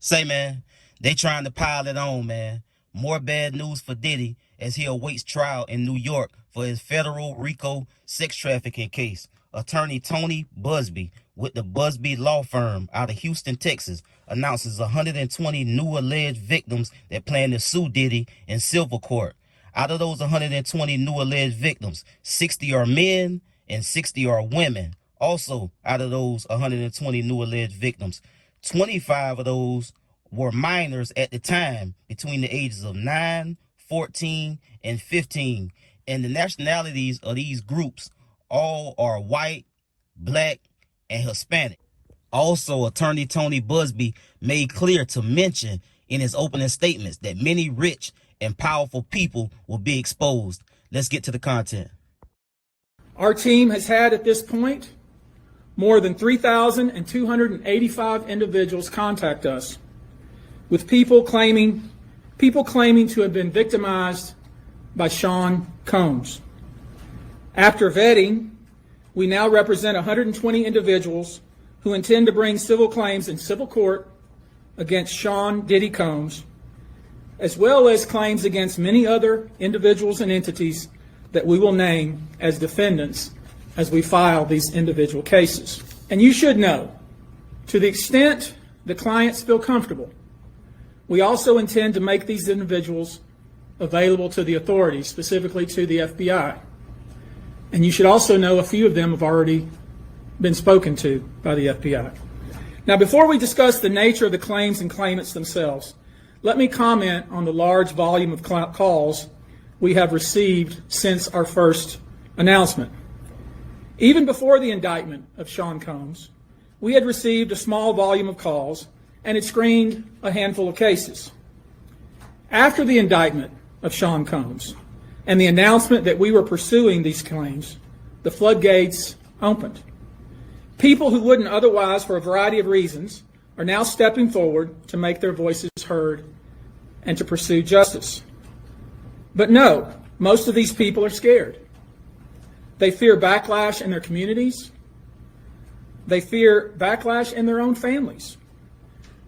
Say, man, they trying to pile it on, man. More bad news for Diddy as he awaits trial in New York for his federal RICO sex trafficking case. Attorney Tony Buzzbee with the Buzzbee Lawfirm out of Houston, Texas, announces 120 new alleged victims that plan to sue Diddy in civil court. Out of those 120 new alleged victims, 60 are men and 60 are women. Also, out of those 120 new alleged victims, 25 of those were minors at the time, between the ages of 9, 14, and 15. And the nationalities of these groups all are white, black, and Hispanic. Also, attorney Tony Buzzbee made clear to mention in his opening statements that many rich and powerful people will be exposed. Let's get to the content. Our team has had at this point more than 3,285 individuals contact us with people claiming to have been victimized by Sean Combs. After vetting, we now represent 120 individuals who intend to bring civil claims in civil court against Sean Diddy Combs, as well as claims against many other individuals and entities that we will name as defendants as we file these individual cases. And you should know, to the extent the clients feel comfortable, we also intend to make these individuals available to the authorities, specifically to the FBI. And you should also know a few of them have already been spoken to by the FBI. Now, before we discuss the nature of the claims and claimants themselves, let me comment on the large volume of calls we have received since our first announcement. Even before the indictment of Sean Combs, we had received a small volume of calls and had screened a handful of cases. After the indictment of Sean Combs and the announcement that we were pursuing these claims, the floodgates opened. People who wouldn't otherwise, for a variety of reasons, are now stepping forward to make their voices heard and to pursue justice. But no, most of these people are scared. They fear backlash in their communities. They fear backlash in their own families.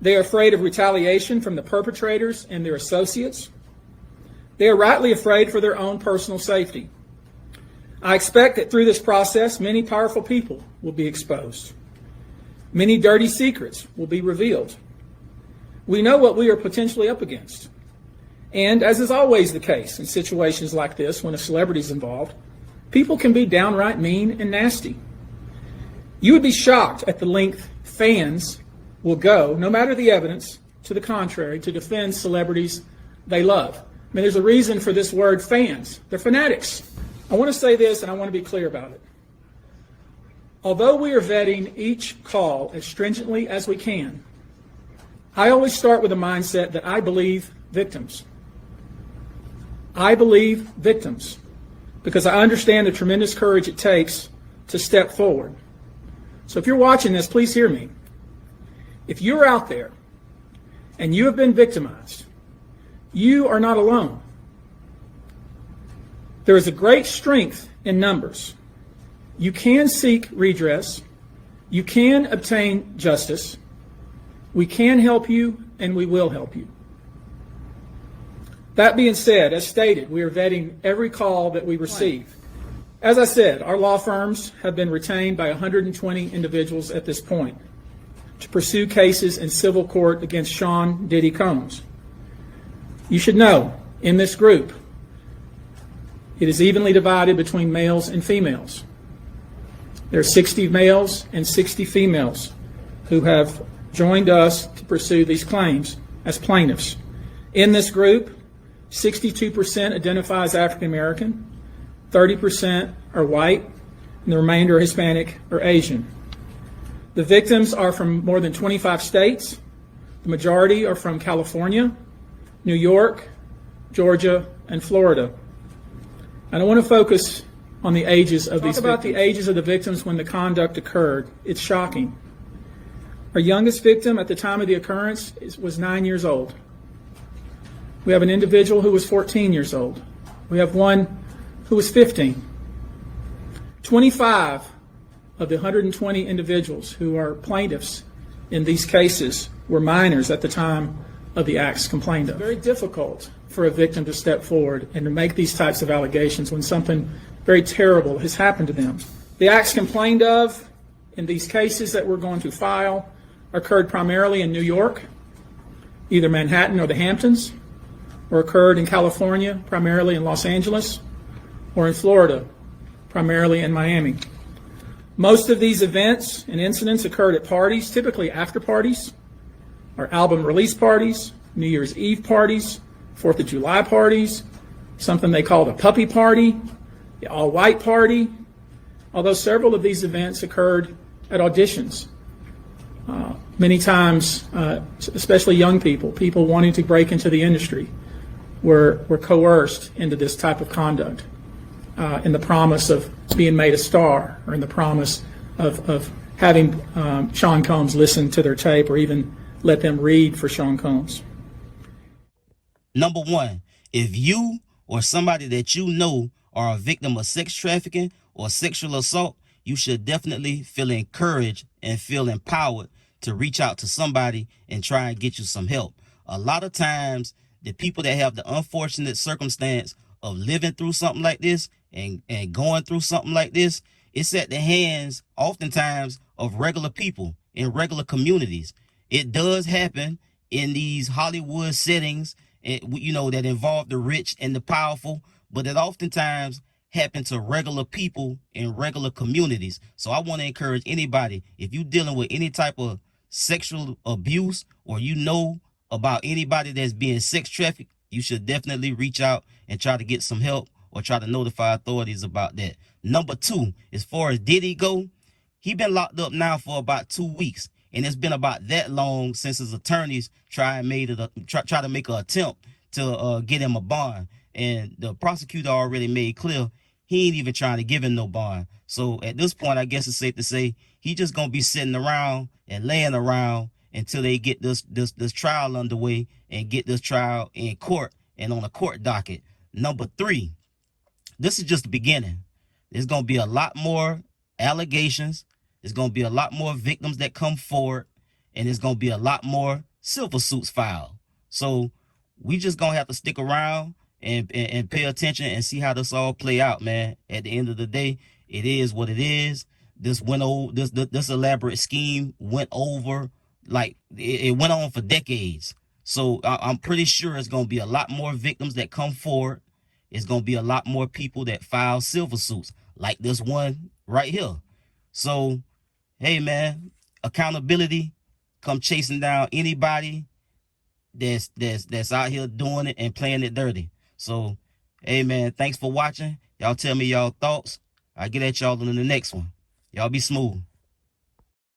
They are afraid of retaliation from the perpetrators and their associates. They are rightly afraid for their own personal safety. I expect that through this process, many powerful people will be exposed. Many dirty secrets will be revealed. We know what we are potentially up against. And as is always the case in situations like this, when a celebrity is involved, people can be downright mean and nasty. You would be shocked at the length fans will go, no matter the evidence to the contrary, to defend celebrities they love. I mean, there's a reason for this word fans. They're fanatics. I want to say this, and I want to be clear about it. Although we are vetting each call as stringently as we can, I always start with a mindset that I believe victims. I believe victims because I understand the tremendous courage it takes to step forward. So if you're watching this, please hear me. If you're out there and you have been victimized, you are not alone. There is a great strength in numbers. You can seek redress. You can obtain justice. We can help you, and we will help you. That being said, as stated, we are vetting every call that we receive. As I said, our law firms have been retained by 120 individuals at this point to pursue cases in civil court against Sean Diddy Combs. You should know, in this group, it is evenly divided between males and females. There are 60 males and 60 females who have joined us to pursue these claims as plaintiffs. In this group, 62% identify as African American, 30% are white, and the remainder are Hispanic or Asian. The victims are from more than 25 states. The majority are from California, New York, Georgia, and Florida. And I want to focus on the ages of these victims. Talk about the ages of the victims when the conduct occurred. It's shocking. Our youngest victim at the time of the occurrence was 9 years old. We have an individual who was 14 years old. We have one who was 15. 25 of the 120 individuals who are plaintiffs in these cases were minors at the time of the acts complained of. It's very difficult for a victim to step forward and to make these types of allegations when something very terrible has happened to them. The acts complained of in these cases that we're going to file occurred primarily in New York, either Manhattan or the Hamptons, or occurred in California, primarily in Los Angeles, or in Florida, primarily in Miami. Most of these events and incidents occurred at parties, typically after parties, or album release parties, New Year's Eve parties, 4th of July parties, something they called a puppy party, the all-white party, although several of these events occurred at auditions. Many times, especially young people wanting to break into the industry, were coerced into this type of conduct in the promise of being made a star, or in the promise of having Sean Combs listen to their tape or even let them read for Sean Combs. Number one, if you or somebody that you know are a victim of sex trafficking or sexual assault, you should definitely feel encouraged and feel empowered to reach out to somebody and try and get you some help. A lot of times, the people that have the unfortunate circumstance of living through something like this and going through something like this, it's at the hands, oftentimes, of regular people in regular communities. It does happen in these Hollywood settings, that involve the rich and the powerful, but it oftentimes happen to regular people in regular communities. So I want to encourage anybody, if you're dealing with any type of sexual abuse, or you know about anybody that's being sex trafficked, you should definitely reach out and try to get some help or try to notify authorities about that. Number two, as far as Diddy go, he been locked up now for about 2 weeks, and it's been about that long since his attorneys try to make an attempt to get him a bond, and the prosecutor already made clear he ain't even trying to give him no bond. So at this point, I guess it's safe to say he just gonna be sitting around and laying around until they get this trial underway and get this trial in court and on a court docket. Number three, this is just the beginning. There's gonna be a lot more allegations. There's gonna be a lot more victims that come forward, and there's gonna be a lot more civil suits filed. So we just gonna have to stick around and pay attention and see how this all play out, man. At the end of the day, it is what it is. This elaborate scheme went over, like it went on for decades. So I'm pretty sure it's gonna be a lot more victims that come forward. It's gonna be a lot more people that file civil suits, like this one right here. So, hey man, accountability, come chasing down anybody that's out here doing it and playing it dirty. So, hey man, thanks for watching. Y'all tell me y'all thoughts. I'll get at y'all in the next one. Y'all be smooth.